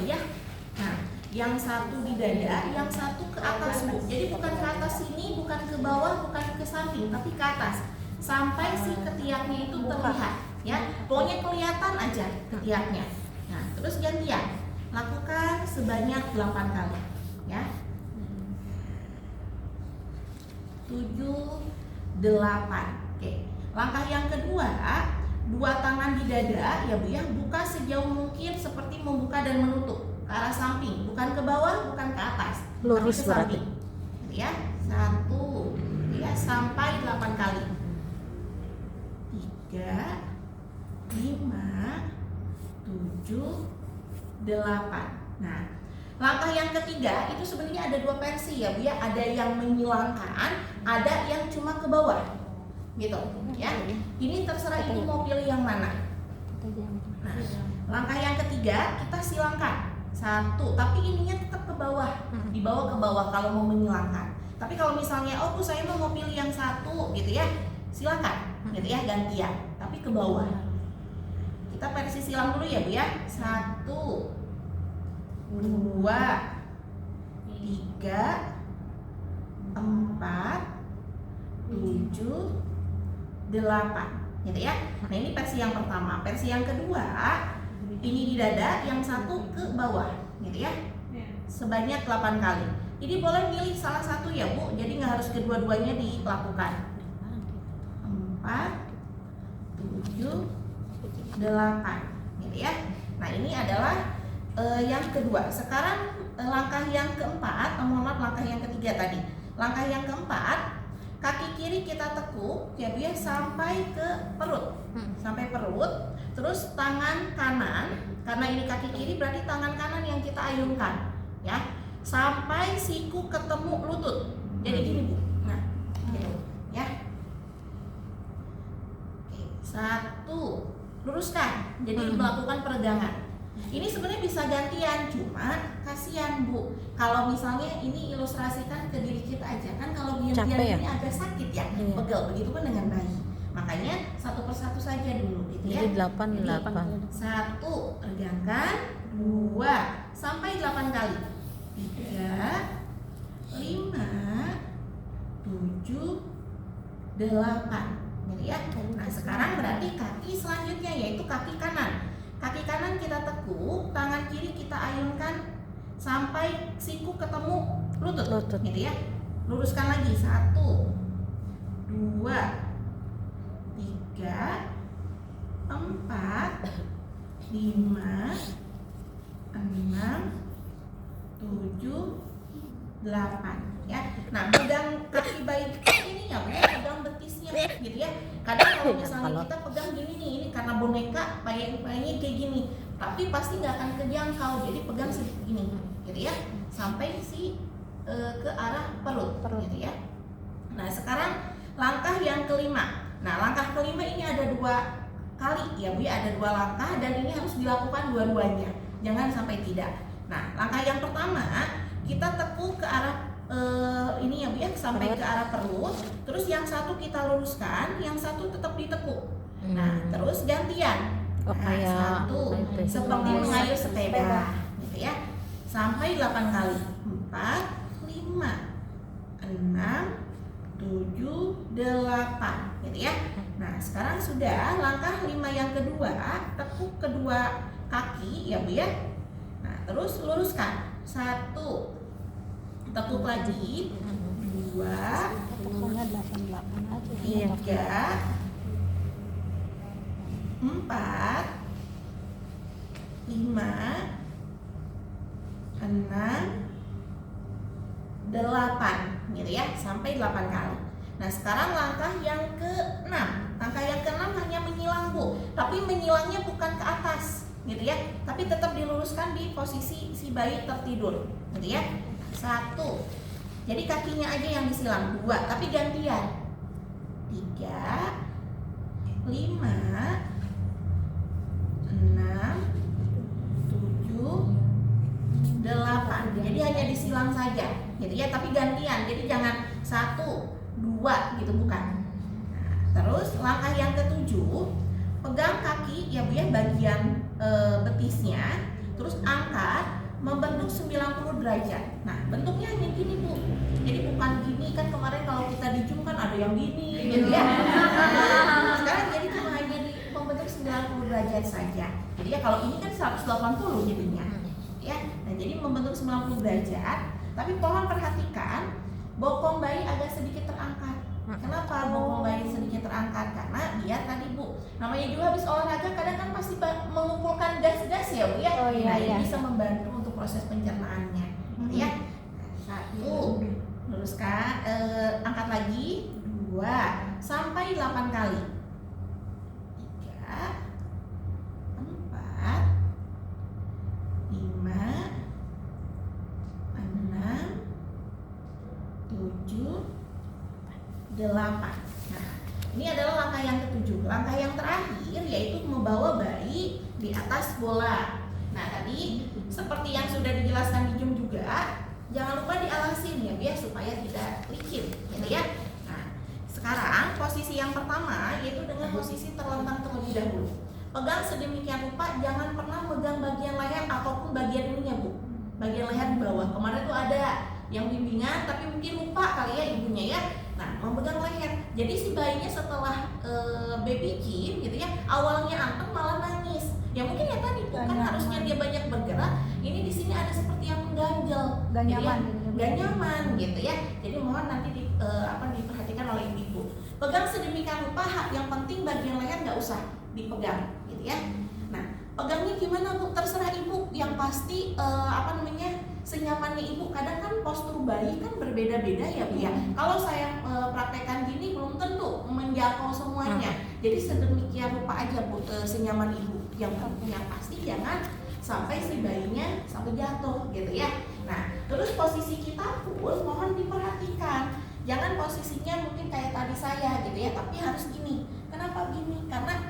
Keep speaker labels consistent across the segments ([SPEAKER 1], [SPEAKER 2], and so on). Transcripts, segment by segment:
[SPEAKER 1] ya. Nah, yang satu di dada, yang satu ke atas Bu. Jadi bukan ke atas sini, bukan ke bawah, bukan ke samping, tapi ke atas. Sampai si ketiaknya itu terlihat ya. Pokoknya kelihatan aja ketiaknya. Nah, terus gantian. Lakukan sebanyak 8 kali ya. 7, 8. Oke. Langkah yang kedua, dua tangan di dada ya Bu ya, buka sejauh mungkin seperti membuka dan menutup ke arah samping, bukan ke bawah, bukan ke atas,
[SPEAKER 2] lurus
[SPEAKER 1] tapi ke samping. Ya, 1 ya sampai 8 kali. 3, 5, 7, 8. Nah, langkah yang ketiga itu sebenarnya ada dua versi ya Bu ya, ada yang menyilangkan, ada yang cuma ke bawah. Gitu ya. Ini terserah ibu mau pilih yang mana. Nah, langkah yang ketiga kita silangkan 1, tapi ininya tetap ke bawah, dibawa ke bawah kalau mau menyilangkan. Tapi kalau misalnya oh Bu saya mau pilih yang 1 gitu ya, silakan gitu ya, gantian tapi ke bawah. Kita versi silang dulu ya Bu ya. 1, 2, 3, 4, 7, 8 gitu ya. Nah ini versi yang pertama. Versi yang kedua ini di dada, yang satu ke bawah gitu ya, sebanyak 8 kali. Jadi boleh milih salah satu ya Bu, jadi nggak harus kedua-duanya dilakukan. 4, 7, 8 gitu ya. Nah ini adalah yang kedua. Sekarang langkah yang keempat, mohon maaf langkah yang ketiga tadi. Langkah yang keempat, kaki kiri kita tekuk ya Bu ya sampai ke perut. Sampai perut. Terus tangan kanan, karena ini kaki kiri berarti tangan kanan yang kita ayunkan ya. Sampai siku ketemu lutut. Jadi gini Bu. Nah, gitu ya. Oke, 1, luruskan. Jadi melakukan peregangan. Ini sebenarnya bisa gantian, cuma kasihan Bu. Kalau misalnya ini ilustrasikan ke diri kita aja, kan kalau diam-diam
[SPEAKER 2] ya?
[SPEAKER 1] ini agak sakit ya, pegel. Begitu pun dengan bayi. Makanya satu persatu saja dulu gitu ya.
[SPEAKER 2] Jadi 8.
[SPEAKER 1] 1, regangkan. 2, sampai 8 kali. 3, 5, 7, 8 gitu ya. Nah sekarang berarti kaki selanjutnya yaitu kaki kanan. Kaki kanan kita tekuk, tangan kiri kita ayunkan sampai siku ketemu lutut gitu ya. Luruskan lagi. 1, 2, 3, 4, 5, 6, 7, 8 ya. Nah pegang kaki bayi ini ya, pegang betisnya gitu ya. Kadang kalau misalnya kita pegang gini nih, ini karena boneka bayinya kayak gini, tapi pasti nggak akan kejangkau. Jadi pegang segini gitu ya, sampai ke arah perut gitu ya. Nah sekarang langkah yang kelima. Nah langkah kelima ini ada 2 kali ya Bu ya, ada 2 langkah dan ini harus dilakukan dua-duanya, jangan sampai tidak. Nah langkah yang pertama kita tekuk ke arah ini ya Bu ya, sampai ke arah perut. Terus yang satu kita luruskan, yang satu tetap ditekuk. Nah terus gantian. Nah, satu seperti mengayuh sepeda gitu ya, sampai 8 kali. 4, 5, 6, 7, 8 gitu ya. Nah sekarang sudah langkah 5 yang kedua, tekuk kedua kaki ya Bu ya. Nah terus luruskan. 1, tekuk lagi. 2, 3, 4, 5, 6, 8 gitu ya, sampai 8 kali. Nah sekarang langkah yang ke-6. Langkah yang ke-6 hanya menyilang Bu, tapi menyilangnya bukan ke atas gitu ya, tapi tetap diluruskan di posisi si bayi tertidur gitu ya. 1, jadi kakinya aja yang disilang. 2, tapi gantian. 3, 5, 6, 7, 8. Jadi hanya disilang saja gitu ya, tapi gantian. Jadi jangan 1, 2 gitu, bukan. Nah, terus langkah yang ke-7, pegang kaki ya Bu ya, bagian betisnya, terus angkat 90 derajat. Nah, bentuknya hanya gini Bu. Jadi bukan gini, kan kemarin kalau kita di Zoom kan ada yang gini gitu ya. Nah, sekarang jadi cuma hanya di membentuk 90 derajat saja. Jadi ya kalau ini kan 180 jadinya. Ya. Nah, jadi membentuk 90 derajat, tapi mohon perhatikan bokong bayi agak sedikit terangkat. Kenapa bokong bayi sedikit terangkat? Karena dia tadi Bu, namanya juga habis olahraga kadang kan pasti mengumpulkan gas-gas ya Bu ya. Nah, ini bisa membantu untuk proses pencernaannya. Ya. Satu, luruskan, angkat lagi, 2 sampai 8 kali. 3, 4, 5, 6, 7, 8. Nah, ini adalah langkah yang ke-7. Langkah yang terakhir yaitu membawa bayi di atas bola. Nah, tadi seperti yang sudah dijelaskan di Zoom juga, jangan lupa dialasin ya biar supaya tidak licin, gitu ya. Nah, sekarang posisi yang pertama yaitu dengan posisi terlentang terlebih dahulu. Pegang sedemikian rupa, jangan pernah megang bagian leher ataupun bagian ininya Bu. Bagian leher di bawah. Kemarin tuh ada yang bimbingan tapi mungkin lupa kali ya ibunya ya. Nah, memegang leher. Jadi si bayinya setelah baby gym gitu ya, awalnya anteng malah nangis. Ya mungkin ya tadi kan harusnya dia banyak bergerak. Ini di sini ada seperti yang mengganjal.
[SPEAKER 2] Gak nyaman.
[SPEAKER 1] Gak nyaman gitu ya. Jadi mohon nanti diperhatikan oleh ibu. Pegang sedemikian rupa, yang penting bagian leher nggak usah dipegang gitu ya. Nah, pegangnya gimana Bu? Terserah ibu. Yang pasti senyamannya ibu. Kadang kan postur bayi kan berbeda-beda ya Bu ya. Kalau saya praktekkan gini belum tentu menjangkau semuanya. Jadi sedemikian rupa aja Bu, senyaman ibu. Yang pasti jangan sampai si bayinya sampai jatuh gitu ya. Nah, terus posisi kita pun mohon diperhatikan. Jangan posisinya mungkin kayak tadi saya gitu ya, tapi harus gini. Kenapa gini? Karena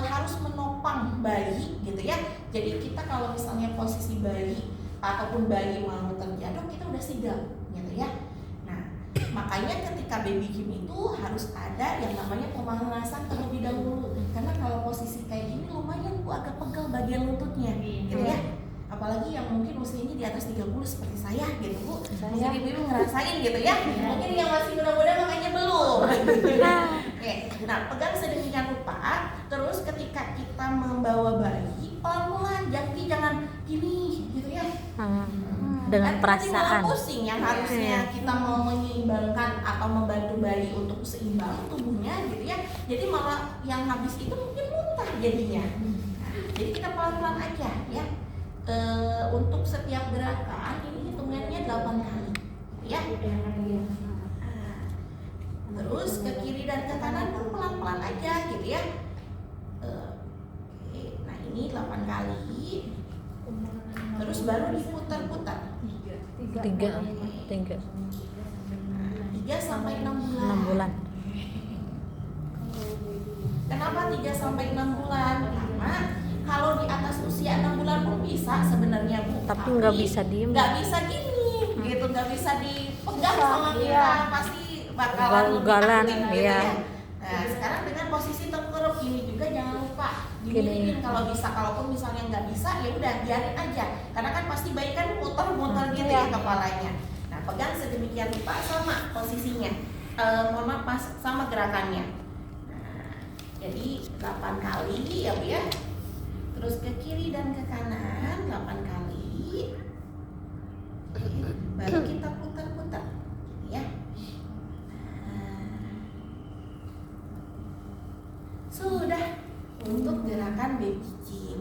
[SPEAKER 1] harus menopang bayi gitu ya. Jadi kita kalau misalnya posisi bayi ataupun bayi mau terjatuh, kita udah sigap gitu ya. Nah, makanya ketika baby gym itu harus ada yang namanya pemanasan terlebih dahulu. Karena kalau posisi kayak gini lumayan Bu, agak pegel bagian lututnya gitu ya. Apalagi yang mungkin usianya di atas 30 seperti saya gitu Bu. Mungkin ibu-ibu ngerasain gitu ya. Mungkin yang masih muda-muda makanya belum. Oke. Nah, pegang sedemikian rupa. Terus ketika kita membawa bayi, pelan-pelan, jangan gini gitu ya.
[SPEAKER 3] Dengan perasaan.
[SPEAKER 1] Pusing yang harusnya kita mau menyeimbangkan atau membantu bayi untuk seimbang tubuhnya gitu ya. Jadi malah yang habis itu mungkin muntah jadinya. Nah, jadi kita pelan-pelan aja ya. Untuk setiap gerakan ini hitungannya 8 kali ya. Terus ke kiri dan ke kanan pun pelan-pelan aja gitu ya. Oke, nah ini 8 kali. Terus baru diputar-putar
[SPEAKER 3] 3
[SPEAKER 1] sampai 6 bulan.
[SPEAKER 3] 6 bulan.
[SPEAKER 1] Kenapa 3 sampai 6 bulan? Karena kalau di atas usia 6 bulan pun bisa sebenarnya Bu.
[SPEAKER 3] Tapi nggak bisa diem.
[SPEAKER 1] Nggak bisa gini, gitu, nggak bisa dipegang sama kita, pasti bakalan
[SPEAKER 3] ugal-ugalan,
[SPEAKER 1] aktif gitu
[SPEAKER 3] iya.
[SPEAKER 1] ya. Nah, sekarang dengan posisi tengkurap ini juga jangan lupa gini kalau bisa. Kalaupun misalnya nggak bisa, ya udah biarin aja. Karena kan pasti bayi kan muter-muter gitu ya kepalanya. Nah, pegang sedemikian rupa sama posisinya, mohon maaf sama gerakannya. Nah, jadi 8 kali ya Bu ya. Terus ke kiri dan ke kanan 8 kali. Baru kita putar-putar ya. Sudah untuk gerakan baby gym